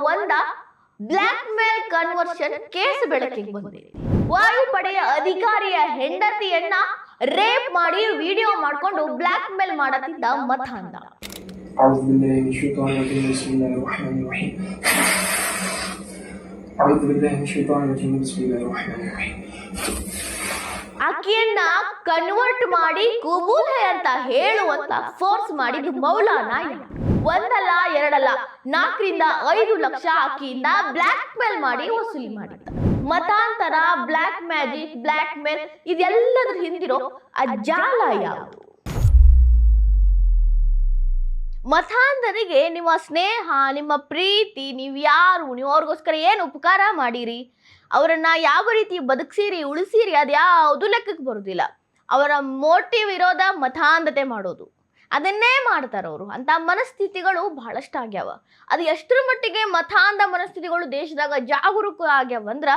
ಒಂದ black mail conversion case ಬೆಳಕಿಗೆ ಬಂದಿದೆ. ವಾಯುಪಡೆಯ ಅಧಿಕಾರಿಯ ಹೆಂಡತಿಯನ್ನ ರೇಪ್ ಮಾಡಿ ವಿಡಿಯೋ ಮಾಡಿಕೊಂಡು ಬ್ಲಾಕ್ ಮೇಲ್ ಮಾಡುತ್ತಿದ್ದ ಮತಾಂಧ. أعوذ بالله من الشيطان الرجيم بسم الله الرحمن الرحيم أعوذ بالله من الشيطان الرجيم بسم الله الرحمن الرحيم ಆಕೆಯನ್ನ ಕನ್ವರ್ಟ್ ಮಾಡಿ ಕುಬೂಲ್ ಹೈ ಅಂತ ಹೇಳುವಂತ ಫೋರ್ಸ್ ಮಾಡಿದ್ದು ಮೌಲಾನ. ಒಂದಲ್ಲ ಎರಡಲ್ಲ 4 ರಿಂದ 5 ಲಕ್ಷ ಆಕೆಯಿಂದ ಬ್ಲಾಕ್ ಮೇಲ್ ಮಾಡಿ ವಸೂಲಿ ಮಾಡಿದ್ದ. ಮತಾಂತರ, ಬ್ಲಾಕ್ ಮ್ಯಾಜಿಕ್, ಬ್ಲಾಕ್ ಮೇಲ್ ಇದೆಲ್ಲದ್ರ ಹಿಂದಿರೋ ಆ ಜಾಲ ಯಾವುದು? ಮತಾಂಧರಿಗೆ ನಿಮ್ಮ ಸ್ನೇಹ, ನಿಮ್ಮ ಪ್ರೀತಿ, ನೀವು ಯಾರು, ನೀವು ಅವ್ರಿಗೋಸ್ಕರ ಏನು ಉಪಕಾರ ಮಾಡಿರಿ, ಅವರನ್ನ ಯಾವ ರೀತಿ ಬದುಕ್ಸಿರಿ, ಉಳಿಸಿರಿ, ಅದ್ಯಾವುದು ಲೆಕ್ಕಕ್ಕೆ ಬರೋದಿಲ್ಲ. ಅವರ ಮೋಟಿವ್ ಇರೋದ ಮತಾಂಧತೆ ಮಾಡೋದು, ಅದನ್ನೇ ಮಾಡ್ತಾರೆ ಅವರು. ಅಂತ ಮನಸ್ಥಿತಿಗಳು ಬಹಳಷ್ಟು ಆಗ್ಯಾವ. ಅದು ಎಷ್ಟರ ಮಟ್ಟಿಗೆ ಮತಾಂಧ ಮನಸ್ಥಿತಿಗಳು ದೇಶದಾಗ ಜಾಗರೂಕ ಆಗ್ಯಾವ ಅಂದ್ರ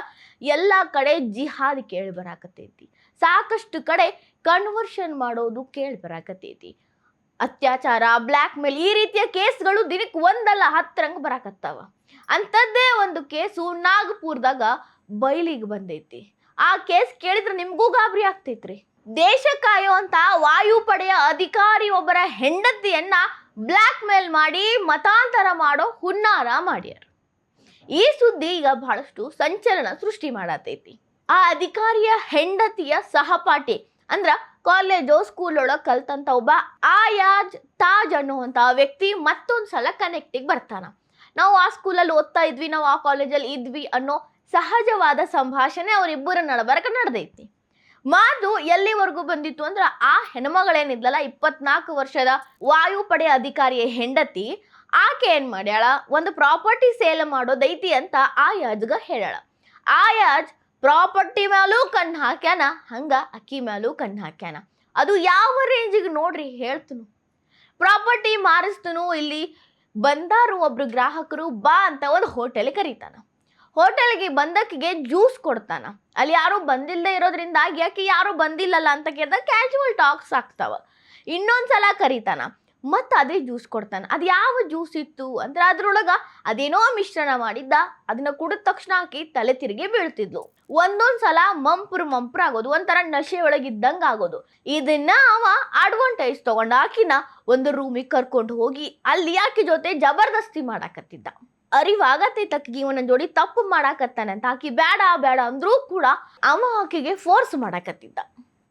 ಎಲ್ಲ ಕಡೆ ಜಿಹಾದ್ ಕೇಳಿ ಬರಾಕತ್ತೈತಿ, ಸಾಕಷ್ಟು ಕಡೆ ಕನ್ವರ್ಷನ್ ಮಾಡೋದು ಕೇಳಿ ಬರಾಕತ್ತೈತಿ. ಅತ್ಯಾಚಾರ, ಬ್ಲ್ಯಾಕ್ ಮೇಲ್ ಈ ರೀತಿಯ ಕೇಸ್ಗಳು ದಿನಕ್ಕೆ ಒಂದಲ್ಲ 10 ರಂಗ ಬರಾಕತ್ತಾವ. ಅಂಥದ್ದೇ ಒಂದು ಕೇಸು ನಾಗಪುರದಾಗ ಬಯಲಿಗೆ ಬಂದೈತಿ. ಆ ಕೇಸ್ ಕೇಳಿದ್ರೆ ನಿಮಗೂ ಗಾಬರಿ ಆಗ್ತೈತ್ರಿ. ದೇಶ ಕಾಯುವಂತ ವಾಯುಪಡೆಯ ಅಧಿಕಾರಿ ಒಬ್ಬರ ಹೆಂಡತಿಯನ್ನ ಬ್ಲ್ಯಾಕ್ ಮೇಲ್ ಮಾಡಿ ಮತಾಂತರ ಮಾಡೋ ಹುನ್ನಾರ ಮಾಡ್ಯಾರ. ಈ ಸುದ್ದಿ ಈಗ ಬಹಳಷ್ಟು ಸಂಚಲನ ಸೃಷ್ಟಿ ಮಾಡತೈತಿ. ಆ ಅಧಿಕಾರಿಯ ಹೆಂಡತಿಯ ಸಹಪಾಠಿ ಅಂದ್ರ ಕಾಲೇಜು ಸ್ಕೂಲ್ ಒಳಗೆ ಕಲ್ತಂತ ಒಬ್ಬ ಆಯಾಜ್ ತಾಜ್ ಅನ್ನುವಂತ ವ್ಯಕ್ತಿ ಮತ್ತೊಂದ್ಸಲ ಕನೆಕ್ಟಿಗೆ ಬರ್ತಾನ. ನಾವು ಆ ಸ್ಕೂಲಲ್ಲಿ ಓದ್ತಾ ಇದ್ವಿ, ನಾವು ಆ ಕಾಲೇಜಲ್ಲಿ ಇದ್ವಿ ಅನ್ನೋ ಸಹಜವಾದ ಸಂಭಾಷಣೆ ಅವರಿಬ್ಬರ ನಡಬರಕ ನಡೆದೈತಿ. ಮಾತು ಎಲ್ಲಿವರೆಗೂ ಬಂದಿತ್ತು ಅಂದ್ರೆ ಆ ಹೆಣ್ಮಗಳೇನಿದ್ಲಲ್ಲ 24 ವರ್ಷದ ವಾಯುಪಡೆ ಅಧಿಕಾರಿಯ ಹೆಂಡತಿ, ಆಕೆ ಏನ್ ಮಾಡ್ಯಾಳ, ಒಂದು ಪ್ರಾಪರ್ಟಿ ಸೇಲ್ ಮಾಡೋದೈತಿ ಅಂತ ಆಯಾಜ್ಗ ಹೇಳಾಳ. ಆಯಾಜ್ ಪ್ರಾಪರ್ಟಿ ಮೇಲೂ ಕಣ್ಣು ಹಾಕ್ಯಾನ, ಹಂಗ ಅಕ್ಕಿ ಮೇಲೂ ಕಣ್ಣು ಹಾಕ್ಯಾನ. ಅದು ಯಾವ ರೇಂಜಿಗೆ ನೋಡ್ರಿ ಹೇಳ್ತನು. ಪ್ರಾಪರ್ಟಿ ಮಾರಿಸ್ತನು, ಇಲ್ಲಿ ಬಂದಾರು ಒಬ್ರು ಗ್ರಾಹಕರು ಬಾ ಅಂತ ಒಂದು ಹೋಟೆಲ್ ಕರೀತಾನ. ಹೋಟೆಲ್ಗೆ ಬಂದಕ್ಕಿಗೆ ಜ್ಯೂಸ್ ಕೊಡ್ತಾನ. ಅಲ್ಲಿ ಯಾರು ಬಂದಿಲ್ಲದೆ ಇರೋದ್ರಿಂದಾಗಿ ಯಾಕೆ ಯಾರು ಬಂದಿಲ್ಲಲ್ಲ ಅಂತ ಕೇಳಿದಾಗ ಕ್ಯಾಶುವಲ್ ಟಾಕ್ಸ್ ಆಗ್ತಾವ. ಇನ್ನೊಂದ್ಸಲ ಕರೀತಾನ, ಮತ್ತು ಅದೇ ಜ್ಯೂಸ್ ಕೊಡ್ತಾನೆ. ಅದು ಯಾವ ಜ್ಯೂಸ್ ಇತ್ತು ಅಂದ್ರೆ ಅದ್ರೊಳಗ ಅದೇನೋ ಮಿಶ್ರಣ ಮಾಡಿದ್ದ. ಅದನ್ನ ಕುಡಿದ ತಕ್ಷಣ ಆಕಿ ತಲೆ ತಿರುಗಿ ಬೀಳ್ತಿದ್ಲು. ಒಂದೊಂದ್ಸಲ ಮಂಪ್ರ ಆಗೋದು, ಒಂಥರ ನಶೆ ಒಳಗಿದ್ದಂಗ ಆಗೋದು. ಇದನ್ನ ಅವ ಅಡ್ವಾಂಟೇಜ್ ತಗೊಂಡ ಆಕಿನ ಒಂದು ರೂಮಿಗೆ ಕರ್ಕೊಂಡು ಹೋಗಿ ಅಲ್ಲಿ ಆಕಿ ಜೊತೆ ಜಬರ್ದಸ್ತಿ ಮಾಡಾಕತ್ತಿದ್ದ. ಅರಿವಾಗತ್ತೈತಕ್ಕಿಗೆ ಇವನ ಜೋಡಿ ತಪ್ಪು ಮಾಡಾಕತ್ತಾನೆ ಅಂತ. ಆಕಿ ಬೇಡ ಅಂದ್ರೂ ಕೂಡ ಅವ ಆಕಿಗೆ ಫೋರ್ಸ್ ಮಾಡಾಕತ್ತಿದ್ದ.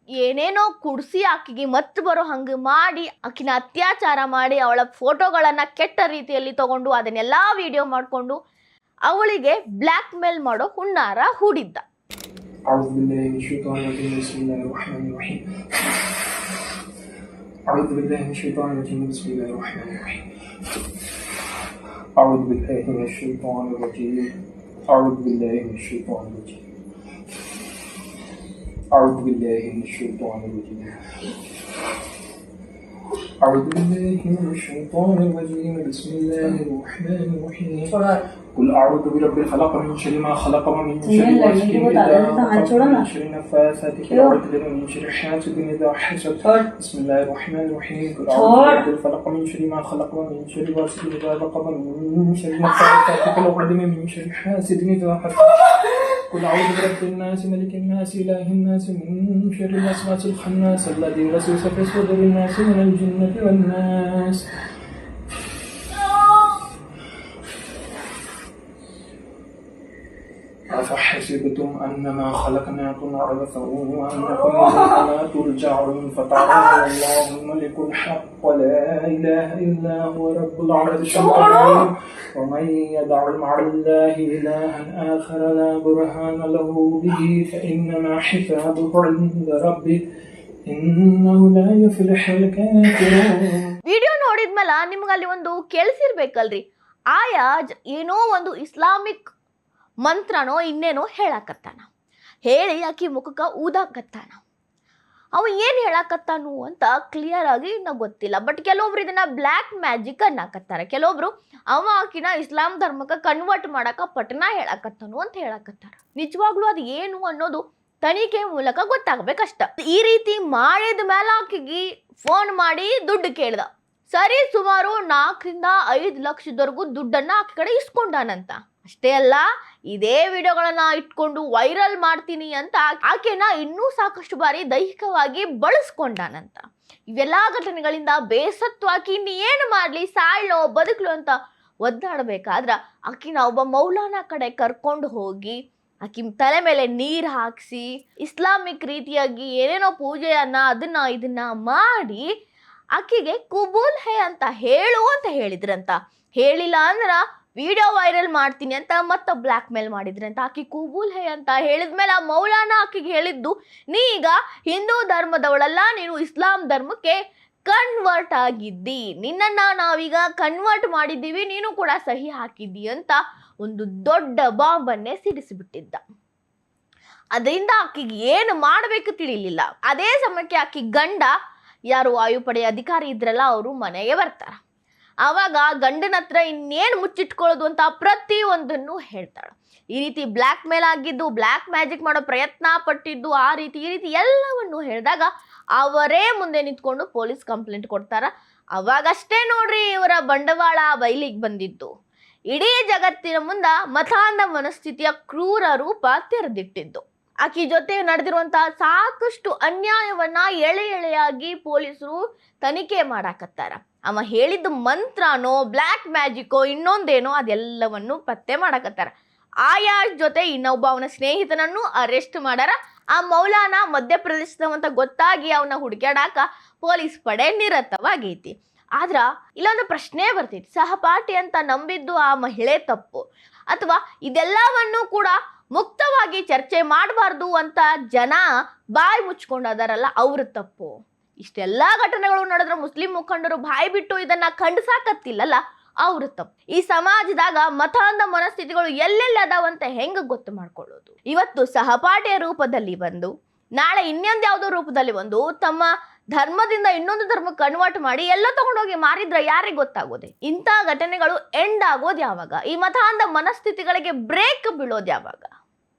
ಏನೇನೋ ಕುಡ್ಸಿ ಆಕಿಗೆ ಮತ್ತೆ ಬರೋ ಹಂಗೆ ಮಾಡಿ ಆಕಿನ ಅತ್ಯಾಚಾರ ಮಾಡಿ ಅವಳ ಫೋಟೋಗಳನ್ನ ಕೆಟ್ಟ ರೀತಿಯಲ್ಲಿ ತಗೊಂಡು ಅದನ್ನೆಲ್ಲಾ ವಿಡಿಯೋ ಮಾಡಿಕೊಂಡು ಅವಳಿಗೆ ಬ್ಲ್ಯಾಕ್ ಮೇಲ್ ಮಾಡೋ ಹುನ್ನಾರ ಹೂಡಿದ್ದ. أعوذ بالله من الشيطان الرجيم بسم الله الرحمن الرحيم أعوذ بالله من الشيطان الرجيم بسم الله الرحمن الرحيم أعوذ بالله من الشيطان الرجيم أعوذ بالله من الشيطان الرجيم أعوذ بالله من الشيطان الرجيم أعوذ بالله من الشيطان الرجيم بسم الله الرحمن الرحيم قل أعوذ برب الفلق من شر ما خلق ومن شر غاسق إذا وقب ومن شر النفاثات في العقد ومن شر حاسد إذا حسد بسم الله الرحمن الرحيم قل أعوذ برب الفلق من شر ما خلق ومن شر غاسق إذا وقب ومن شر النفاثات في العقد ومن شر حاسد إذا حسد قل أعوذ برب الناس ملك الناس إله الناس من شر الوسواس الخناس الذي يوسوس في صدور الناس من الجنة والناس أفحسبتم أنما خلقناكم عبثا وأنكم إلينا ترجعون فتعالى الله الملك الحق لا إله إلا هو رب العرش العظيم ومن يدع مع الله إلها آخر لا برهان له به فإنما حسابه عند ربه إنه لا يفلح الكافرون. ವಿಡಿಯೋ ನೋಡಿದ್ಮೇಲೆ ನಿಮ್ಗೆ ಅಲ್ಲಿ ಒಂದು ಕೇಳಿಸಿರ್ಬೇಕಲ್ರಿ, ಆಯಾಜ್ ಏನೋ ಒಂದು ಇಸ್ಲಾಮಿಕ್ ಮಂತ್ರನೋ ಇನ್ನೇನೋ ಹೇಳಾಕತ್ತಾನ. ಹೇಳಿ ಆಕಿ ಮುಖಕ್ಕೆ ಊದಾಕತ್ತಾನ. ಅವ ಏನು ಹೇಳಾಕತ್ತಾನು ಅಂತ ಕ್ಲಿಯರ್ ಆಗಿ ನಂಗೆ ಗೊತ್ತಿಲ್ಲ. ಬಟ್ ಕೆಲವೊಬ್ರು ಇದನ್ನ ಬ್ಲ್ಯಾಕ್ ಮ್ಯಾಜಿಕ್ ಅನ್ನಕತ್ತಾರೆ, ಕೆಲವೊಬ್ರು ಅವ ಆಕಿನ ಇಸ್ಲಾಂ ಧರ್ಮಕ್ಕೆ ಕನ್ವರ್ಟ್ ಮಾಡಕ ಪಟ್ನ ಹೇಳಾಕತ್ತಾನು ಅಂತ ಹೇಳಾಕತ್ತಾರ. ನಿಜವಾಗ್ಲೂ ಅದು ಏನು ಅನ್ನೋದು ತನಿಖೆ ಮೂಲಕ ಗೊತ್ತಾಗಬೇಕಷ್ಟ. ಈ ರೀತಿ ಮಾಡಿದ ಮೇಲೆ ಆಕಿಗೆ ಫೋನ್ ಮಾಡಿ ದುಡ್ಡು ಕೇಳ್ದ. ಸರಿ ಸುಮಾರು 4-5 ಲಕ್ಷದವರೆಗೂ ದುಡ್ಡನ್ನ ಆಕೆ ಕಡೆ ಇಸ್ಕೊಂಡಾನಂತ. ಅಷ್ಟೇ ಅಲ್ಲ, ಇದೇ ವಿಡಿಯೋಗಳನ್ನ ಇಟ್ಕೊಂಡು ವೈರಲ್ ಮಾಡ್ತೀನಿ ಅಂತ ಆಕೆನ ಇನ್ನೂ ಸಾಕಷ್ಟು ಬಾರಿ ದೈಹಿಕವಾಗಿ ಬಳಸ್ಕೊಂಡಾನಂತ. ಇವೆಲ್ಲಾ ಘಟನೆಗಳಿಂದ ಬೇಸತ್ತು ಆಕೆ ಇನ್ನು ಏನು ಮಾಡ್ಲಿ, ಸಾಯ್ಲೋ ಬದುಕ್ಲು ಅಂತ ಒದ್ದಾಡಬೇಕಾದ್ರ ಆಕಿನ ಒಬ್ಬ ಮೌಲಾನ ಕಡೆ ಕರ್ಕೊಂಡು ಹೋಗಿ ಆಕಿ ತಲೆ ಮೇಲೆ ನೀರು ಹಾಕಿಸಿ ಇಸ್ಲಾಮಿಕ್ ರೀತಿಯಾಗಿ ಏನೇನೋ ಪೂಜೆಯನ್ನ ಅದನ್ನ ಇದನ್ನ ಮಾಡಿ ಆಕಿಗೆ ಕುಬೂಲ್ ಹೇ ಅಂತ ಹೇಳು ಅಂತ ಹೇಳಿದ್ರಂತ. ಹೇಳಿಲ್ಲ ಅಂದ್ರ ವಿಡಿಯೋ ವೈರಲ್ ಮಾಡ್ತೀನಿ ಅಂತ ಮತ್ತೆ ಬ್ಲ್ಯಾಕ್ ಮೇಲ್ ಮಾಡಿದ್ರಂತ. ಆಕಿ ಕುಬೂಲ್ ಹೇ ಅಂತ ಹೇಳಿದ್ಮೇಲೆ ಆ ಮೌಲಾನ ಆಕಿಗೆ ಹೇಳಿದ್ದು, ನೀ ಈಗ ಹಿಂದೂ ಧರ್ಮದವಳಲ್ಲ, ನೀನು ಇಸ್ಲಾಂ ಧರ್ಮಕ್ಕೆ ಕನ್ವರ್ಟ್ ಆಗಿದ್ದಿ, ನಿನ್ನನ್ನ ನಾವೀಗ ಕನ್ವರ್ಟ್ ಮಾಡಿದ್ದೀವಿ, ನೀನು ಕೂಡ ಸಹಿ ಹಾಕಿದ್ದಿ ಅಂತ ಒಂದು ದೊಡ್ಡ ಬಾಂಬನ್ನೇ ಸಿಡಿಸಿಬಿಟ್ಟಿದ್ದ. ಅದರಿಂದ ಆಕಿಗೆ ಏನು ಮಾಡಬೇಕು ತಿಳಿಲಿಲ್ಲ. ಅದೇ ಸಮಯಕ್ಕೆ ಆಕಿ ಗಂಡ, ಯಾರು ವಾಯುಪಡೆ ಅಧಿಕಾರಿ ಇದ್ರಲ್ಲ, ಅವರು ಮನೆಗೆ ಬರ್ತಾರ. ಆವಾಗ ಗಂಡನ ಹತ್ರ ಇನ್ನೇನು ಮುಚ್ಚಿಟ್ಕೊಳ್ಳೋದು ಅಂತ ಪ್ರತಿಯೊಂದನ್ನು ಹೇಳ್ತಾಳೆ. ಈ ರೀತಿ ಬ್ಲ್ಯಾಕ್ ಮೇಲ್ ಆಗಿದ್ದು, ಬ್ಲ್ಯಾಕ್ ಮ್ಯಾಜಿಕ್ ಮಾಡೋ ಪ್ರಯತ್ನ ಪಟ್ಟಿದ್ದು, ಆ ರೀತಿ ಈ ರೀತಿ ಎಲ್ಲವನ್ನು ಹೇಳಿದಾಗ ಅವರೇ ಮುಂದೆ ನಿಂತ್ಕೊಂಡು ಪೊಲೀಸ್ ಕಂಪ್ಲೇಂಟ್ ಕೊಡ್ತಾರ. ಅವಾಗಷ್ಟೇ ನೋಡ್ರಿ ಇವರ ಬಂಡವಾಳ ಬಯಲಿಗೆ ಬಂದಿದ್ದು. ಇಡೀ ಜಗತ್ತಿನ ಮುಂದ ಮತಾಂಧ ಮನಸ್ಥಿತಿಯ ಕ್ರೂರ ರೂಪ ತೆರೆದಿಟ್ಟಿದ್ದು. ಆಕಿ ಜೊತೆ ನಡೆದಿರುವಂತಹ ಸಾಕಷ್ಟು ಅನ್ಯಾಯವನ್ನ ಎಳೆ ಎಳೆಯಾಗಿ ಪೊಲೀಸರು ತನಿಖೆ ಮಾಡಾಕತ್ತಾರ. ಅವ ಹೇಳಿದ್ದು ಮಂತ್ರನೋ ಬ್ಲ್ಯಾಕ್ ಮ್ಯಾಜಿಕೋ ಇನ್ನೊಂದೇನೋ ಅದೆಲ್ಲವನ್ನು ಪತ್ತೆ ಮಾಡಾಕತ್ತಾರ. ಆಯಾಶ್ ಜೊತೆ ಇನ್ನೊಬ್ಬ ಅವನ ಸ್ನೇಹಿತನನ್ನು ಅರೆಸ್ಟ್ ಮಾಡಾರ. ಆ ಮೌಲಾನ ಮಧ್ಯಪ್ರದೇಶದವಂತ ಗೊತ್ತಾಗಿ ಅವನ ಹುಡುಕ್ಯಾಡಾಕ ಪೊಲೀಸ್ ಪಡೆ ನಿರತವಾಗೈತಿ. ಆದ್ರ ಇಲ್ಲೊಂದು ಪ್ರಶ್ನೆ ಬರ್ತೈತಿ, ಸಹಪಾಠಿ ಅಂತ ನಂಬಿದ್ದು ಆ ಮಹಿಳೆ ತಪ್ಪು, ಅಥವಾ ಇದೆಲ್ಲವನ್ನು ಕೂಡ ಮುಕ್ತವಾಗಿ ಚರ್ಚೆ ಮಾಡಬಾರ್ದು ಅಂತ ಜನ ಬಾಯಿ ಮುಚ್ಕೊಂಡದಾರಲ್ಲ ಅವ್ರ ತಪ್ಪು? ಇಷ್ಟೆಲ್ಲಾ ಘಟನೆಗಳು ನಡೆದ್ರೆ ಮುಸ್ಲಿಂ ಮುಖಂಡರು ಬಾಯಿ ಬಿಟ್ಟು ಇದನ್ನ ಖಂಡಿಸಾಕತ್ತಿಲ್ಲಲ್ಲ, ಅವ್ರ ತಪ್ಪು. ಈ ಸಮಾಜದಾಗ ಮತಾಂಧ ಮನಸ್ಥಿತಿಗಳು ಎಲ್ಲೆಲ್ಲಿ ಅದಾವಂತ ಹೆಂಗ ಗೊತ್ತು ಮಾಡ್ಕೊಳ್ಳೋದು? ಇವತ್ತು ಸಹಪಾಠಿಯ ರೂಪದಲ್ಲಿ ಬಂದು, ನಾಳೆ ಇನ್ನೊಂದು ಯಾವುದೋ ರೂಪದಲ್ಲಿ ಬಂದು ತಮ್ಮ ಧರ್ಮದಿಂದ ಇನ್ನೊಂದು ಧರ್ಮಕ್ಕೆ ಕನ್ವರ್ಟ್ ಮಾಡಿ ಎಲ್ಲ ತಗೊಂಡೋಗಿ ಮಾರಿದ್ರೆ ಯಾರಿಗೆ ಗೊತ್ತಾಗೋದೆ? ಇಂಥ ಘಟನೆಗಳು ಎಂಡ್ ಆಗೋದು ಯಾವಾಗ? ಈ ಮತಾಂಧ ಮನಸ್ಥಿತಿಗಳಿಗೆ ಬ್ರೇಕ್ ಬೀಳೋದು ಯಾವಾಗ?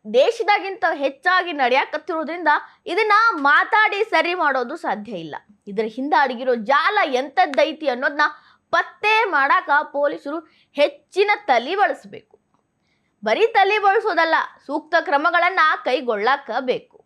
ದೇಶದಾಗಿಂತ ಹೆಚ್ಚಾಗಿ ನಡೆಯಾಕತ್ತಿರೋದ್ರಿಂದ ಇದನ್ನ ಮಾತಾಡಿ ಸರಿ ಮಾಡೋದು ಸಾಧ್ಯ ಇಲ್ಲ. ಇದರ ಹಿಂದೆ ಅಡಗಿರೋ ಜಾಲ ಎಂಥದ್ದೈತಿ ಅನ್ನೋದನ್ನ ಪತ್ತೆ ಮಾಡಾಕ ಪೊಲೀಸರು ಹೆಚ್ಚಿನ ತಲೆ ಬಳಸಬೇಕು. ಬರೀ ತಲೆ ಬಳಸೋದಲ್ಲ, ಸೂಕ್ತ ಕ್ರಮಗಳನ್ನ ಕೈಗೊಳ್ಳಾಕ ಬೇಕು.